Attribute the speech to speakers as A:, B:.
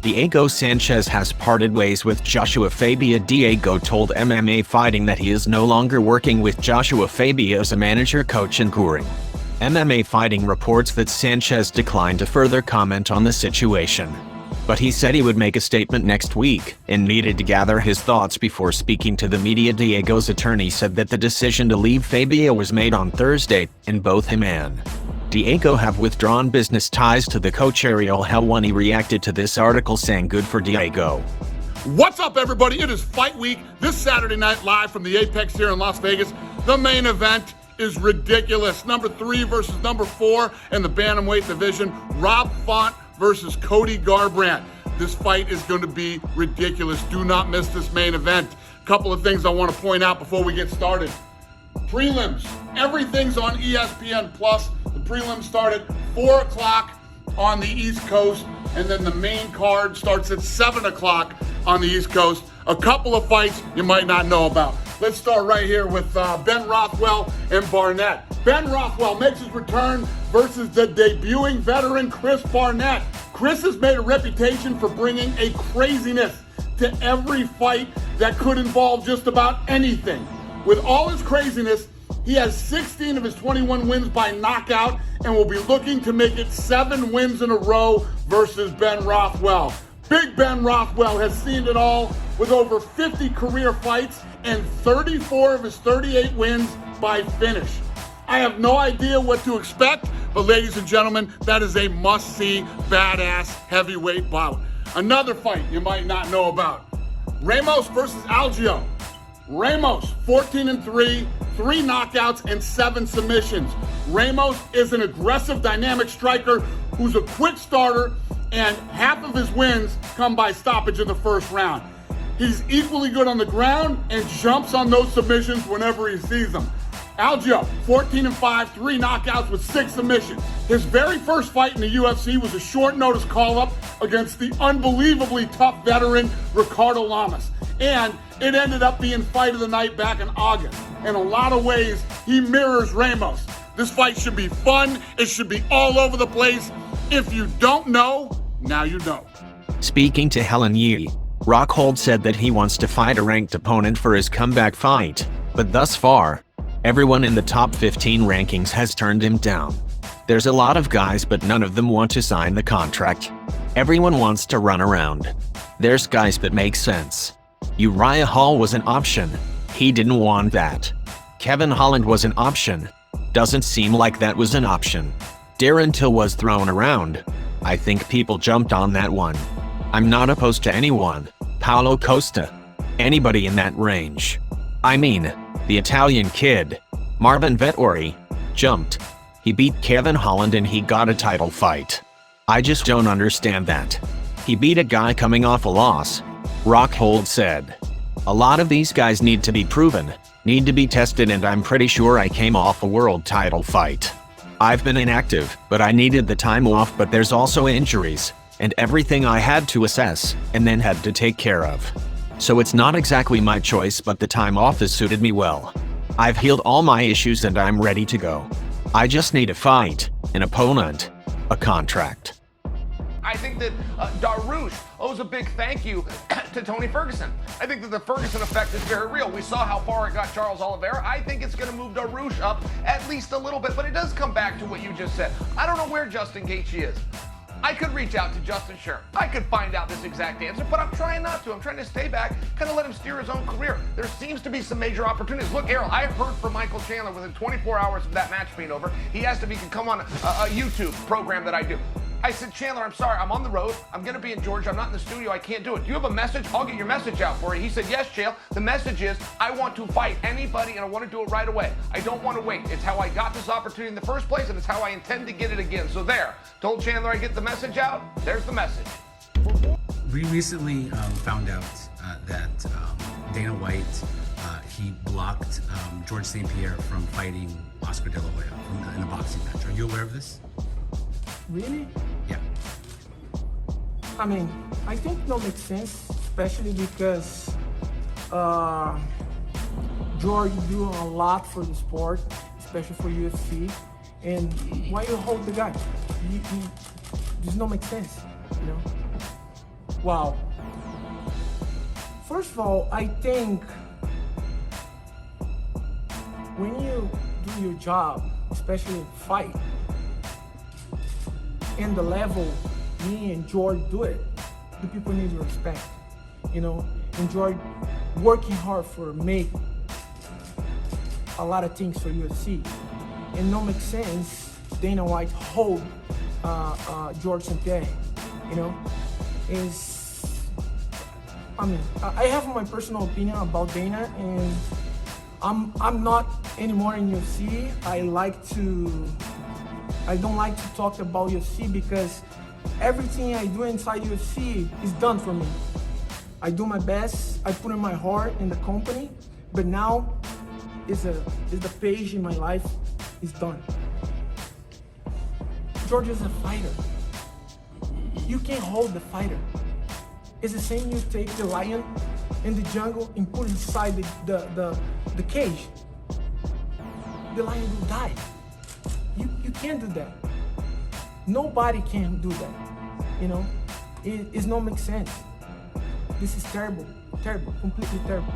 A: Diego Sanchez has parted ways with Joshua Fabia. Diego told MMA Fighting that he is no longer working with Joshua Fabia as a manager, coach, and touring. MMA Fighting reports that Sanchez declined to further comment on the situation. But he said he would make a statement next week and needed to gather his thoughts before speaking to the media. Diego's attorney said that the decision to leave Fabia was made on Thursday, and both him and Diego have withdrawn business ties to the coach. Ariel Helwani reacted to this article, saying, "Good for Diego."
B: What's up, everybody? It is Fight Week this Saturday night, live from the Apex here in Las Vegas. The main event is ridiculous. Number 3 versus number 4 in the bantamweight division. Rob Font versus Cody Garbrandt. This fight is going to be ridiculous. Do not miss this main event. Couple of things I want to point out before we get started. Prelims. Everything's on ESPN+. The prelims start at 4 o'clock on the East Coast, and then the main card starts at 7 o'clock on the East Coast. A couple of fights you might not know about. Let's start right here with Ben Rothwell and Barnett. Ben Rothwell makes his return versus the debuting veteran Chris Barnett. Chris has made a reputation for bringing a craziness to every fight that could involve just about anything. With all his craziness, he has 16 of his 21 wins by knockout and will be looking to make it 7 wins in a row versus Ben Rothwell. Big Ben Rothwell has seen it all with over 50 career fights and 34 of his 38 wins by finish. I have no idea what to expect, but ladies and gentlemen, that is a must-see, badass heavyweight bout. Another fight you might not know about. Ramos versus Algeo. Ramos, 14-3, 3 knockouts and 7 submissions. Ramos is an aggressive, dynamic striker who's a quick starter, and half of his wins come by stoppage in the first round. He's equally good on the ground and jumps on those submissions whenever he sees them. Algeo, 14-5, 3 knockouts with 6 submissions. His very first fight in the UFC was a short notice call-up against the unbelievably tough veteran Ricardo Lamas. And it ended up being fight of the night back in August. In a lot of ways, he mirrors Ramos. This fight should be fun. It should be all over the place. If you don't know, now you know.
A: Speaking to Helen Yee, Rockhold said that he wants to fight a ranked opponent for his comeback fight, but thus far, everyone in the top 15 rankings has turned him down. There's a lot of guys, but none of them want to sign the contract. Everyone wants to run around. There's guys that make sense. Uriah Hall was an option. He didn't want that. Kevin Holland was an option. Doesn't seem like that was an option. Darren Till was thrown around. I think people jumped on that one. I'm not opposed to anyone. Paulo Costa. Anybody in that range. I mean, the Italian kid, Marvin Vettori, jumped. He beat Kevin Holland and he got a title fight. I just don't understand that. He beat a guy coming off a loss. Rockhold said. A lot of these guys need to be proven, need to be tested, and I'm pretty sure I came off a world title fight. I've been inactive, but I needed the time off, but there's also injuries, and everything I had to assess, and then had to take care of. So it's not exactly my choice, but the time off has suited me well. I've healed all my issues and I'm ready to go. I just need a fight, an opponent, a contract.
C: I think that Darush owes a big thank you to Tony Ferguson. I think that the Ferguson effect is very real. We saw how far it got Charles Oliveira. I think it's going to move Darush up at least a little bit, but it does come back to what you just said. I don't know where Justin Gaethje is. I could reach out to Justin Sherman. I could find out this exact answer, but I'm trying not to. I'm trying to stay back, kind of let him steer his own career. There seems to be some major opportunities. Look, Errol, I heard from Michael Chandler within 24 hours of that match being over. He asked if he could come on a YouTube program that I do. I said, Chandler, I'm sorry, I'm on the road. I'm going to be in Georgia. I'm not in the studio. I can't do it. Do you have a message? I'll get your message out for you. He said, yes, Chael. The message is, I want to fight anybody, and I want to do it right away. I don't want to wait. It's how I got this opportunity in the first place, and it's how I intend to get it again. So there. Told Chandler I get the message out. There's the message.
D: We recently found out that Dana White, he blocked George St. Pierre from fighting Oscar De La Hoya in a boxing match. Are you aware of this?
E: Really?
D: Yeah.
E: I mean, I think it makes sense, especially because George is doing a lot for the sport, especially for UFC. And why you hold the guy? This don't make sense, you know? Wow. First of all, I think when you do your job, especially fight, and the level me and George do it, the people need to respect. You know, and George working hard for make a lot of things for UFC. And no make sense Dana White hold George St. Pierre, you know, I mean, I have my personal opinion about Dana, and I'm not anymore in UFC. I don't like to talk about UFC because everything I do inside UFC is done for me. I do my best, I put in my heart in the company, but now is the page in my life is done. George is a fighter. You can't hold the fighter. It's the same you take the lion in the jungle and put inside the cage. The lion will die. You can't do that. Nobody can do that. You know, it not make sense. This is terrible, terrible, completely terrible.